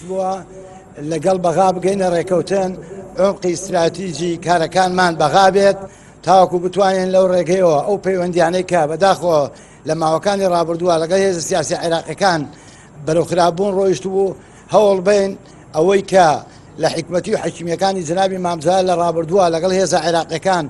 بووە لەگەڵ بەغا بگەینە ڕێکەوتن عمقی استراتیژی کارەکانمان بەغا بێت تاوەکو بتوانین لەو ڕێگەیەوە ئەو پەیوەندیانەی کە بەداخۆ لە ماوەکانی ڕابردووە لەگەڵ هێزە سیاسی عێراقیەکان بەرەو خراپبوون ڕۆیشت بوو هەوڵ بین ئەوەی کە لە حکمەتی و حەکیمیەکانی جنابی مامزال لە ڕابردووە لەگەڵ هێزە عێراقیەکان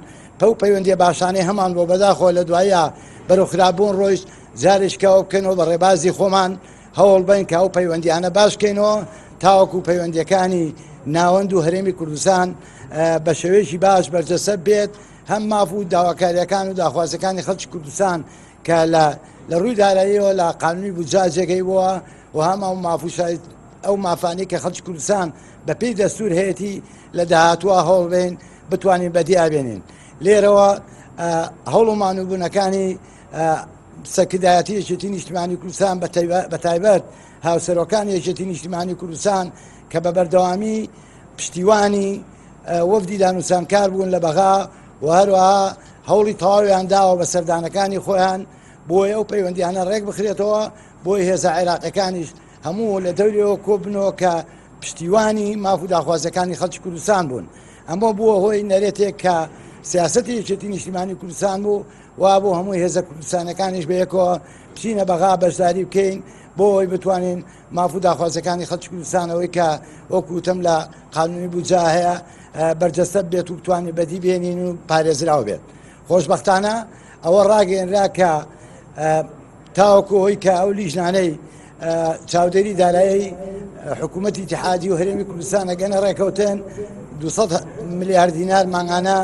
پەیوەندیە باشانەی هەمان بۆ بەداخۆ لە دوایە بەرەو خراپبوون ڕۆیشت جارێکەوە بکەنەوە بە ڕێبازی خۆمان هەوڵ بین کە ئەو پەیوەندیانە باشکەینەوە تاوەکو پەیوەندیەکانی ناوەند و هەرێمی کوردستان بە شێوەیەکی باش بەرجەسە بێت هەم ماف و داواکاریەکان و داخوازەکانی خەڵکی کوردستان کە لە ڕووی داراییەوە لە قانونی بودجا جێگەی بووە و هەم ئەو مافانەی کە خەڵکی کوردستان بە پێی دەستور هەیەی لە داهاتووە هەوڵ بین بتوانین بەدیابێنین لێرەوە هەوڵ و مانووبوونەکانی سەرکردایەتی یەکێتی نیشتیمانی کوردستان بە تایبەت هاوسەرۆکانی یەکێتی نیشتیمانی کوردستان کە بە بەردەوامی پشتیوانی وەفدی دانووسانکار بوون لە بەغا و هەروەها هەوڵی تەواویان داوە بە سەردانەکانی خۆیان بۆی ئەو پەیوەندیانە ڕێک بخرێتەوە بۆی هێزە عێراقیەکانیش هەموو لە دەوریەوە کۆبنەوە کە پشتیوانی ماف و داخوازەکانی خەڵکی کوردستان بوون ئەمە بووە هۆی نەرێتێک کە سیاسەتی یەکێتی نیشتیمانی کوردستان بوو وا بۆ هەمووی هێزە کوردستانەکانیش بەیەکەوە بچینە بەغا بەشداری بکەین بۆی بتوانین ماف و داخوازەکانی خەڵکی کوردستانەوەی کە وەکوتم لە قانونی بودجا هەیە بەرجەستە بێت و بتوانین بەدی بێنین و پارێزراو بێت خۆشبەختانە ئەوە ڕاگەیەنرا کە تاوەکو هۆی کە ئەو لیژنانەی چاودێری دارایی حکوومەتی اتحادی و هەرێمی کوردستان ئەگەنە ڕێکەوتن 200 ملیار دینار مانگانە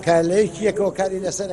کە لە یەکەوە کاری لەسەر